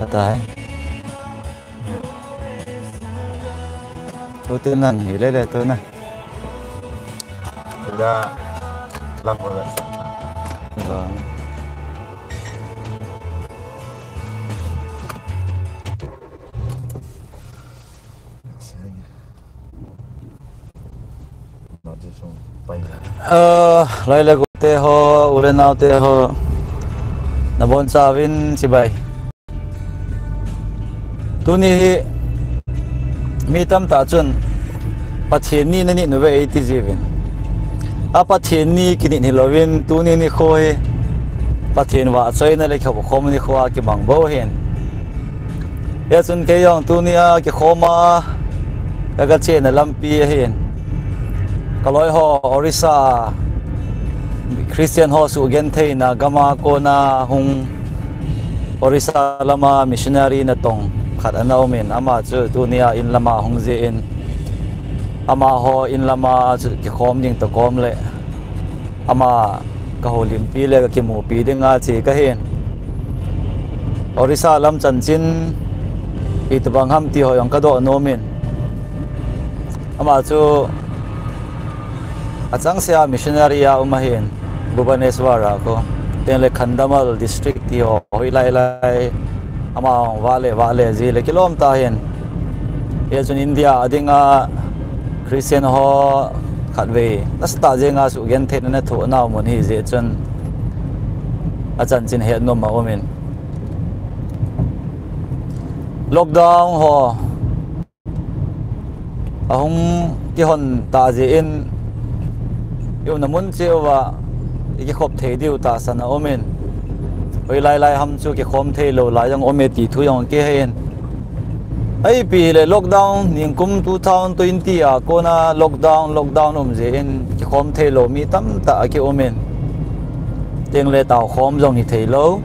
Atai. Tôi tên là nghỉ đây tôi này. Thực ra làm một lần. Vâng. Lại là của tê ho, ulen nào tê ho. Na bon sa vin si bay. Tu ni mi tam ta chun pathian ni nani no ve 87. A pathian ni kini ni lovin tu ni khoi pathian wa choi na le khop khom ni khwa ki bang bo hen. Ya chun ke yong tu ni a ki khoma ka che na lampi hen. Kaloi ho Orissa Christian ho su gen thei na gama ko na hung Orissa lama missionary na tong khat anau men ama chu tu nia in lama hung je in ama ho in lama chu ki khom ding to kom le ama ka ho lim pi le ka ki mu pi ding a chi ka hen Orissa lam chan chin i to bang ham ti ho yong ka do no men ama chu achang sia missionary ya umahin Bhubaneswar ko tenle Khandamal district ti ho hoi lai lai ama wale ji le kilom ta hen ye chun India adinga Christian ho khatwe nasta jenga su gen the na tho na mon hi je chun achan chin he no ma omen lockdown ho ahung ki hon ta je in yo namun chewa ki khop thei diu ta sana omen oi lai lai ham chu ki khom thei lo lai yang ome ti thu yong ke hen ai pi le lockdown ning kum 2020 a kona lockdown je in ki khom thei lo mi tam ta ki omen teng le taw khom jong ni thei lo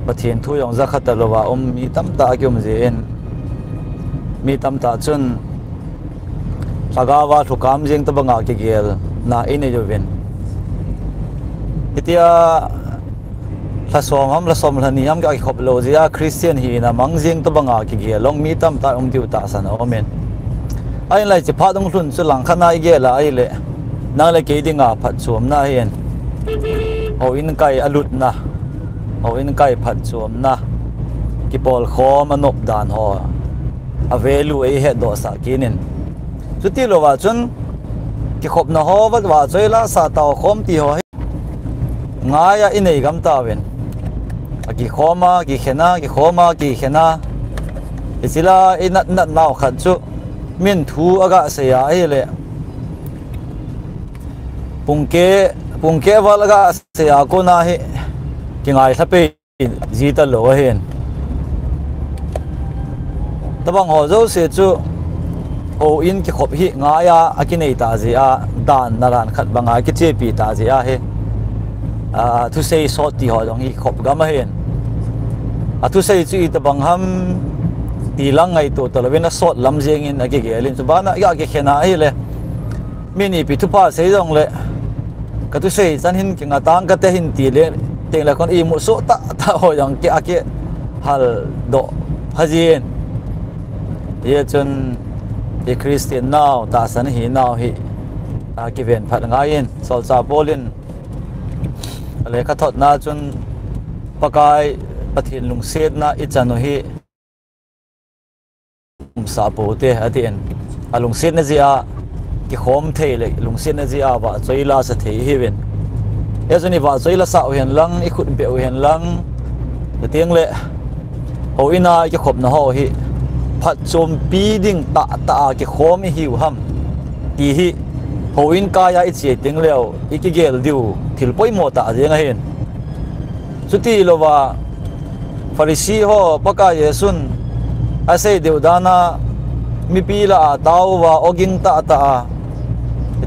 pathian thu yong za khat lo wa mi tam ta ki je in mi tam ta chun sagawa thu kam jeng ta banga ki gel na ine jo ven itia la som la ni am ga khop lo zia Christian hi na mangjing to banga ki ge long mi tam ta diu ta san omen ai lai chi pha dong hlun chu lang khana ge la ai le na le ke dinga phat chom na hen ho in kai alut na ho in kai phat chom na ki pol khom anop dan ho avelu ei he do sa kinin chuti lo wa chun ki khop na ho wat wa choi la sa taw khom ti ho ngaya inei gam ta ven ki khoma ki khena isila inat nat naw khat chu min thu aga se ya ele pungke wal aga se ya ko na he ki ngai thape ji ta lo hen tabang ho zo se chu o in ki khop hi ngaya akinei ta ji a dan naran khat banga ki che pi ta ji a he thu sei sot ti ho dong hi khop gam hen thu sei chu ta bang ham ti lang ngai to lovena sot lam jeng in age gelin chu bana ya ke khena hi le mini pi thu pa sei dong le ka thu sei chan hin ki nga tang ka te hin ti le teng la kon i mu so ta ho dong ke ake hal do hajin ye chun e Christian now ta san hi now hi ki ven phat ngain sol cha bolin le ka thot na chun pakai pathin lung set na ichano hi sa po te atien alung set na zia ki khom thei le lung set na zia wa choila sa thei hi ven ya chuni wa choila sa hen lang i khut be hen lang tiang le ho ina ki khop na ho hi phat chom pi ding ta ki khom hi ham ti hi ho in ka ya ichi ting leo ikigel diu thilpoi mo ta jenga hen chuti lowa farisi ho paka yesun ase deudana mi pila taw wa oging ta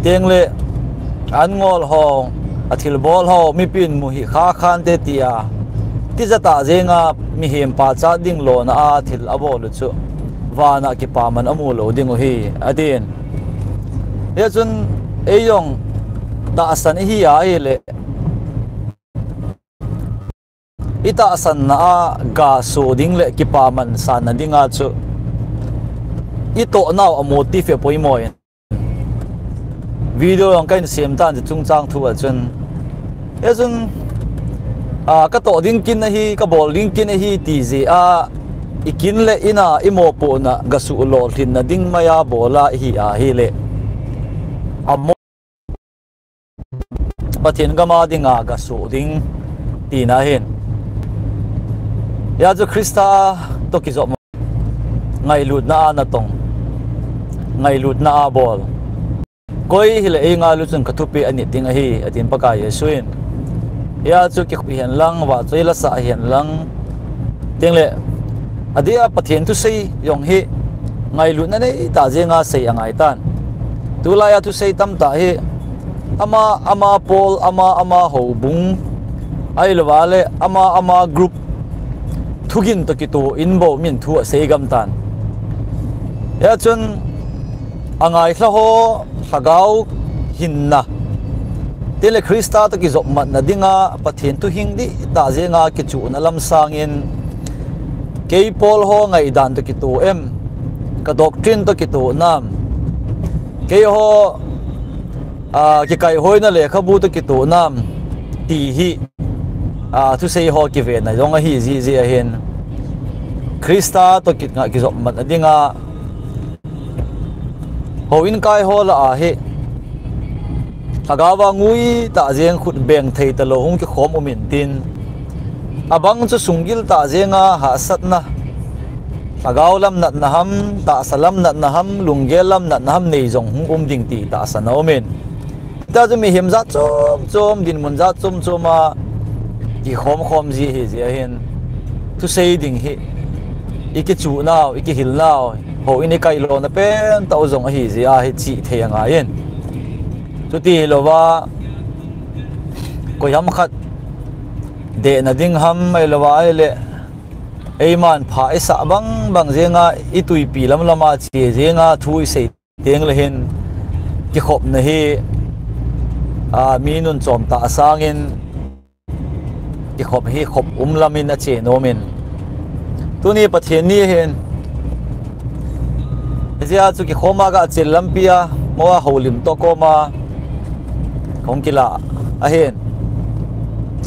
tengle angol ho athil bol ho mi pin mu hi kha khan te tia ti jata jenga mi hem pa cha ding lo na a thil abo lu chu wana ki pa man amu lo ding hi adin ya chun eyong ta san hi ya ele ita san na ga so ding le ki pa man san na dinga chu ito naw a motive poi mo video ang kain sim tan chung chang thu a chun e chun ka to ding kin na hi ka bol ding kin na hi ti ji a ikin le ina imo po na ga su lol thin na ding maya bola hi a hi le amo pathin ga ma dinga ga su ding ti na hin ya chu Krista to ki zo ngai lut na na tong ngai lut na bol koi hile e nga lu chun kathupi ani ting a hi atin paka yesuin ya chu ki hian lang wa choi la sa hian lang ting le adia pathian tu sei yong hi ngai lut na nei ta je nga sei angai tan tu la ya tu sei tam ta hi ama pol ama ho bung ai lawale ama group thugin to ki tu inbo min thu sei gam tan ya chun angai thla ho hagau hinna tele Krista to ki zop mat na dinga pathin tu hing di ta zenga ki chu na lam sangin ke pol ho ngai dan to ki tu em ka doctrine to ki tu nam ke ho ki kai hoi na le khabu to ki tu nam ti hi thu sei ho ki ve na yong a hi ji a hen Krista to ki nga ki zop mat na dinga ho in kai ho la a he agawa ngui ta jeng khut beng thei ta lo hung ki khom umin tin abang chu sungil ta jenga ha sat na agaw lam nat na ham ta salam nat na ham lungel lam nat na ham nei jong hung ding ti ta sa no men ta chu mi him za chom din mun za choma ki khom ji hi ji a hen tu sei ding hi iki chu naw iki hil naw ho ini kai lo na pen tau zong hi ji a hi chi the nga yen tu ti lo wa ko yam khat de na ding ham mai lo wa ai le ei man pha isa bang zenga itui pi lam lama chi zenga thui sei teng le hen ki khop na hi mi nun chom ta sangin ki khop hi khop lamin a che no men tu ni pathian ni hen zia chu ki khoma ga chil lampia mowa holim to koma khong kila a hen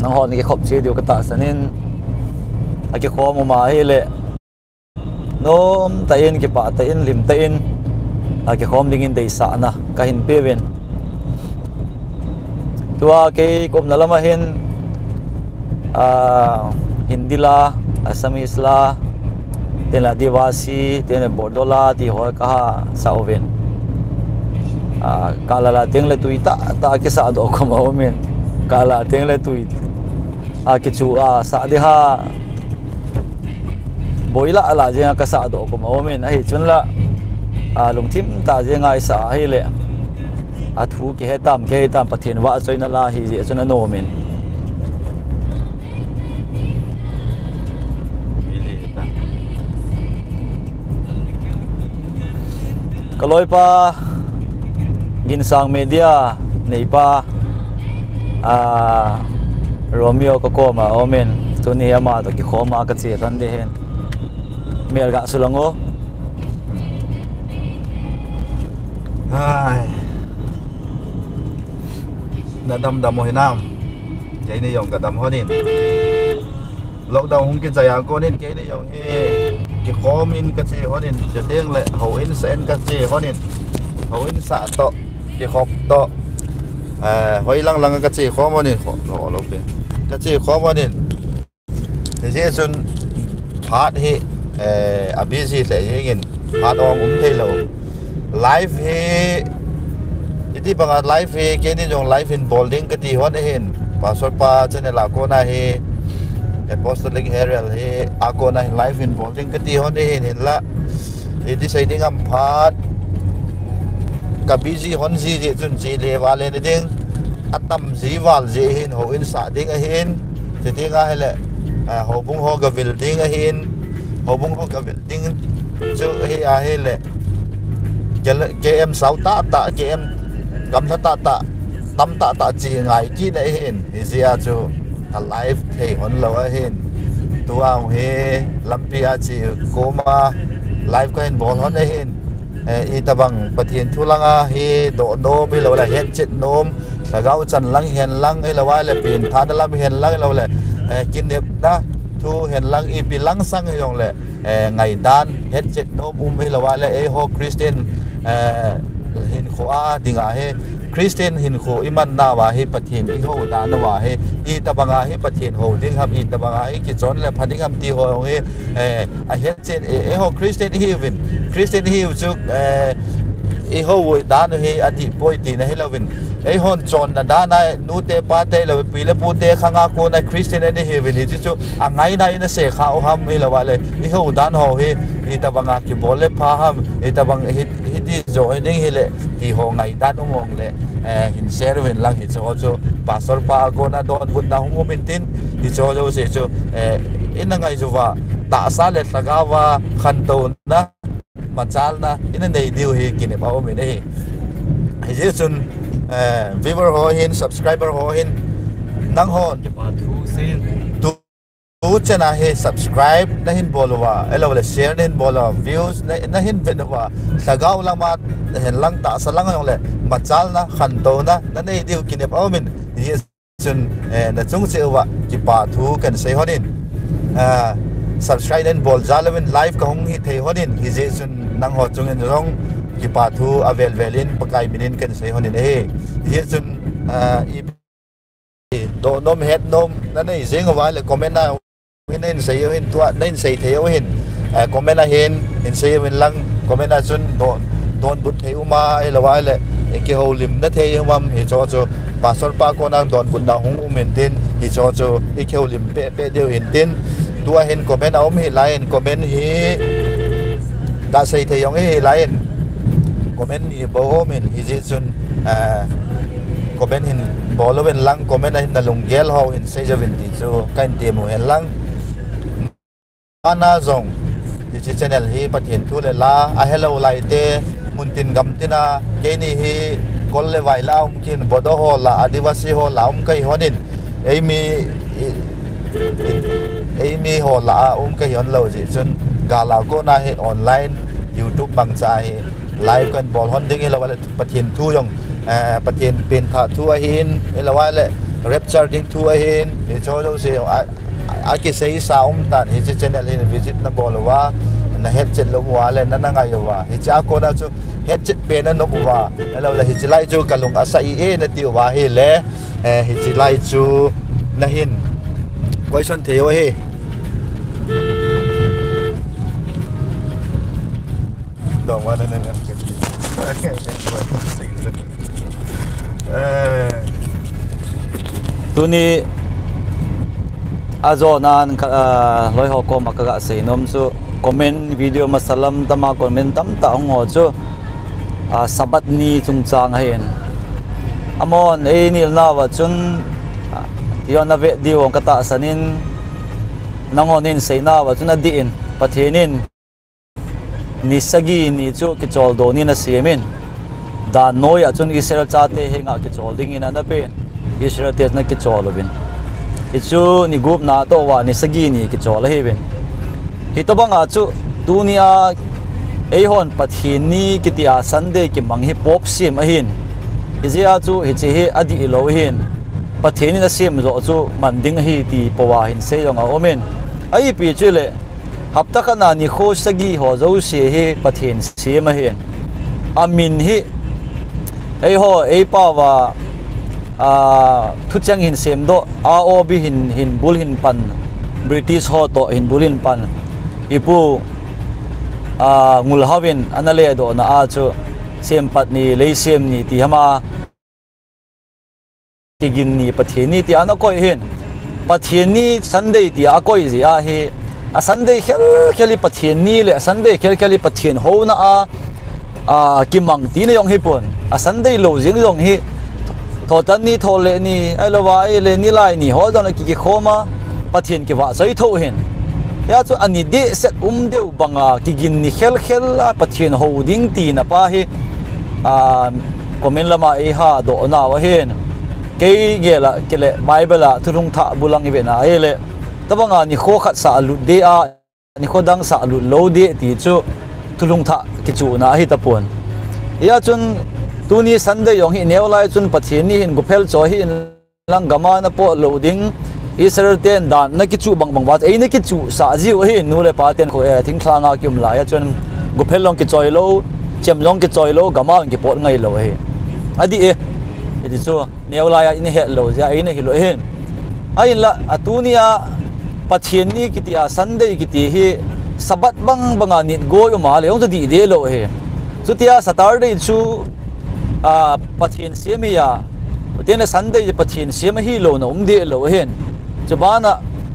nang hon ki khop che dio ka ta sanin a ki khom ma hi le nom ta in ki pa ta in lim ta in a ki khom ding in dei sa na ka hin pe ven tua ke kom na lama hen hindila assamese la tela divasi tene bordola ti hoi ka sauven kala teng le tuita ta ke sa do ko ma men kala teng le tuit ki chu sa de ha boila ala je ka sa do ko ma men ai chun la lungthim ta je ngai sa hi le thu ki hetam pathian wa choina la hi je chuna no men kaloi pa ginsang media nei pa Romeo ko koma omen tuni ama to ki khoma ka che tan de hen mel ga sulango ai na dam mo hinam jai ni yong ka dam honin lockdown hung ki jaya ko nin ke ni yong he ki khomin ka che honin je deng le ho in sen ka che honin ho in sa to ki khop to hoi lang ka che khom honin ho lo pe ka che khom honin thế je chun phat he abisi le hengin phat ong thei lo live he iti banga live he ke ni jong live in bolding ka ti hon hen pastor pa chane la ko na he apostolic herald he ako na live in bolding ka ti hon hen la iti sai ding am phat ka busy hon ji je chun ji le wa le ni ding atam ji wal je hen ho in sa ding a hen te dinga hele ho bung ho ga vil ding a hen ho bung ho ga vil ding chu he a hele ke em sáu ta ke em gam ta tam ta chi ngai ki dai hen hi zia chu a live thei hon lo a hen tua he lampia chi koma live ko hen bol hon hen i tabang pathian thulanga hi do no bi lo la het chit nom sagau chan lang hen lang e lawa le pin than lam hen lang lo le kin nep na thu hen lang i pi lang sang yong le ngai dan het chit nom he lawa le e ho Christian hin khoa dinga he Christian hin kho iman na wa he pathian i ho da na wa he i tabanga he pathian ho ding ham i tabanga i ki chon le phading ham ti ho he a het chen e ho Christian hi win Christian hi chu i ho wo da no he ati poi ti na he lovin e hon chon na da na nu te pa te lo pi le pu te khanga ko na Christian ni he win hi chu a ngai na ina se kha o ham hi la wa le i ho dan ho he i tabanga ki bole pha ham i tabang hi ti zo ding hi le hi ho ngai dan mong le hin share win lang hi cho pastor pa ko na don bun na hu min tin hi cho se cho ina ngai zo wa ta sa le taga wa khan to na machal na ina nei diu hi kine pa o mi nei hi je chun viewer ho hin subscriber ho hin nang hon tu chana he subscribe na hin bolwa elo le share hin bolwa views na hin benwa sagau lama hen lang ta salang yong le machal na khanto na nei diu kinep awmin yes chun na chung chewa ki pa thu kan sei hodin subscribe and bol jalawin live ka hong hi thei hodin hi je chun nang ho chung en rong ki pa thu avel velin pakai minin kan sei hodin he hi chun do nom het nom na nei jeng wa le comment na nên xây hin tua nên xây theo hin comment là hin xây min lang comment là chun don bút theo ma ai là vậy lệ cái hồ lim nó theo mâm thì cho pastor pa con đang don bút nào hung mình tin thì cho cái hồ lim pe đều hin tin tua hin comment nào mi lại comment hi đã xây theo cái lại comment hi bố mình hi chỉ chun comment hin bố lo bên lang comment là hin là lùng gel ho hin xây cho mình thì cho cái tiền mùa hin lang ana zong di channel hi pathian thu le la a hello lai te muntin gam tina ke ni hi kol le vai la kin bodo ho la adivasi ho la kai honin emi ho la kai hon lo ji chun gala ko na he online YouTube bang cha hi live kan bol hon ding la wala pathian thu yong pathian pin tha thu a hin la wala rapture ding thu a hin ni cho do se aki sei sa tan hi channel hin visit na bolwa na het chen lo wa le na ngai wa hi cha ko na chu het chit pe na no wa lo la hi chilai chu kalung asai e na ti wa hi le hi chilai chu na hin question theo hi dong wa na na tu ni azo nan loi ho ko makaga sei nom chu comment video masalam tama comment tam ta ngo chu sabat ni chung chang hen amon e nil na wa chun yona ve diwong kata sanin nangonin sei na wa chun adiin pathenin ni sagi ni chu ki chol do ni na siemin da noi a chun israel chate henga ki chol ding ina na pe israel te na ki chol bin ichu ni group na to wa ni sagi ni ki chol he ben hitobanga chu dunia ei hon pathin ni kitia sunday ki manghi pop sim a hin izia chu hi che he adi lo hin pathin na sim zo chu manding hi ti powa hin se yong a omen ai pi chu le hapta kana ni kho sagi ho zo se he pathin sim a hin amin hi ei ho ei pa wa thu chang hin sem do aob hin bul hin pan British ho to hin bulin pan ipu ngul hawin anale do na a chu sem pat ni le sem ni ti hama tigin ni patheni ti ana koi hin patheni sunday ti a koi zia hi a sunday kheli patheni le sunday kheli pathen ho na a kimang ti na yong hi pon a sunday lo jing yong hi tho tan ni tho le ni ai lo wa ai le ni lai ni ho don ki khoma pathen ki wa sai tho hin ya chu ani de set deu banga ki gin ni khel pathen ho ding ti na pa hi comment lama e ha do na wa hen ke gela kele bible la thurung tha bulang ibe na ele tabanga ni kho khat sa lu de a ni kho dang sa lu lo de ti chu tulung tha ki chu na hi tapon ya chun tuni Sunday yong hi neolai chun pathian ni hin gupel cho hi lang gama na po loading Israel ten dan na ki chu bang bang wat ei na ki chu sa jiu hi nu le pa ten ko e thing thlanga kyum la ya chun gupel long ki choi lo chem long ki choi lo gama ki pot ngai lo hi adi e edi chu neolai in he lo ja ei na hi lo hin ai la atunia pathian ni ki tia Sunday ki ti hi sabat bang banga nit go yo ma le ong di de lo he chu tia Saturday chu pathian siamia ten Sunday pathian siam hi lo na de lo hen chubana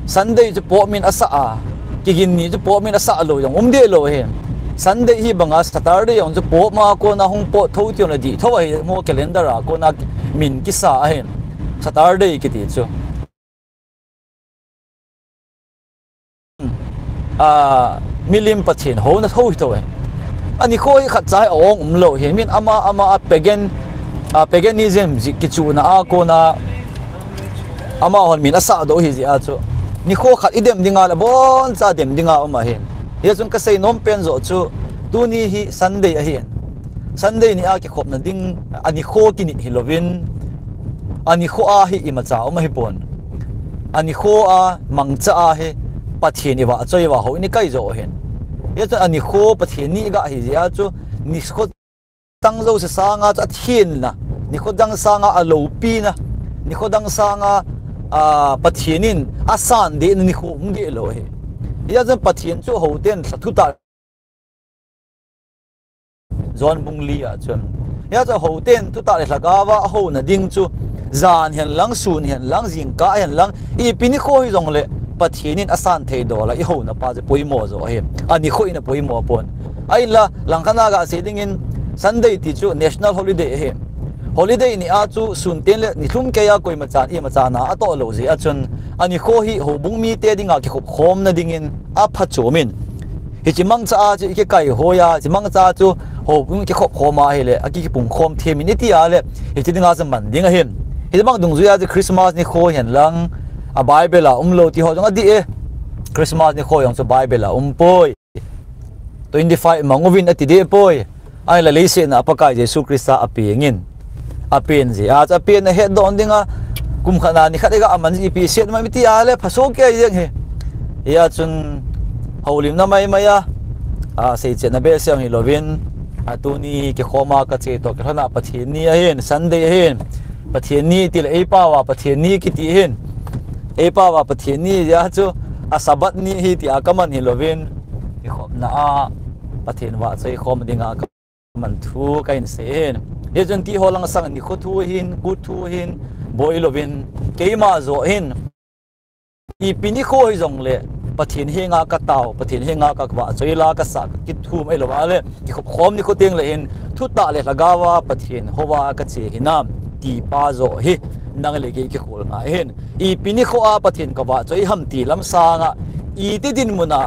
Sunday chu po min asa a ki gin ni chu po min asa lo yong de lo hen Sunday hi banga Saturday yong chu po ma ko na hung po tho ti na di tho ai mo calendar a ko na min ki sa hen Saturday ki ti chu milim pathian ho na tho to ani khoi khat chai ong lo he min ama paganism ki chu na a ko na ama hon min asa do hi ji a chu ni kho khat idem dinga la bon cha dem dinga ma hen ye chung ka sei nom pen zo chu tu ni hi Sunday a hen Sunday ni a ki khop na ding ani kho ki ni hilovin ani kho a hi ima cha ma hi pon ani kho a mang cha a he pathian ni wa choi wa ho ni kai zo hen ye chu ani kho pathian ni ga hi ji a chu ni kho tang zo se sanga cha thien na ni kho dang sanga a lo pi na ni kho dang sanga pathianin asan de ni kho nge lo he ya jan pathian chu ho ten thu ta zon bung li a chun ya cha ho ten thu ta le thaka wa ho na ding chu zan hian lang sun hian lang jing ka hian lang I pini kho hi jong le pathianin asan thei do la I ho na pa je poimo zo he ani kho ina poimo pon ai la langkana ga se ding in Sunday ti chu national holiday he holiday ni a chu sun ten le ni thum ke ya koi ma chan I ma chana a to lo ji a chun ani kho hi ho bung mi te dinga ki khop khom na ding in a pha chomin hi chi mang cha a chi ke kai ho ya chi mang cha chu ho bung ki khop khoma he le a ki pung khom the mi ni ti a le hi chi dinga sam man ding a hin hi mang dung zu ya Christmas ni kho hian lang a Bible la lo ti ho jong a di e Christmas ni kho yong chu Bible la poi 25 mangovin ati de poi ai la leise na apaka Jesu Krista apingin apin ji a apin na he don dinga kum khana ni khadega aman ji pi set ma miti ale phaso ke yeng he ya chun holim na mai maya a sei che na be se hi lovin atuni ke khoma ka che to ke hana pathian ni a hen Sunday hen pathian ni til ei pa wa pathian ni ki ti hen ei pa wa pathian ni ya chu a sabat ni hi ti akaman hi lovin ki khop na a pathian wa chei khom dinga man thu kain sen ye jon ti holang sang ni kho thu hin ku thu hin boi lovin keima zo hin I pini kho hi jong le pathian henga ka taw pathian henga ka kwa choila ka sa ki thu mai lo ale ki khom ni kho teng le hin thu ta le lagawa pathian howa ka che hinam ti pa zo hi nang le ki khol nga hin I pini kho a pathian ka wa choi ham ti lam sa nga I ti din muna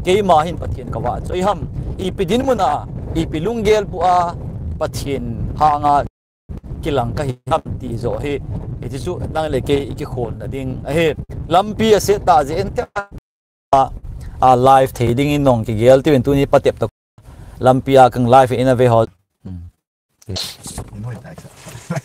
keima hin pathian ka wa choi ham I pidin muna I pilunggel pu a pathian hanga kilang ka ham ti zo he iti chu nang le ke ki khon na ding a he lampi a se ta je en a live thading in nong ki gel ti tu ni patep to lampi a kang live in a ve hol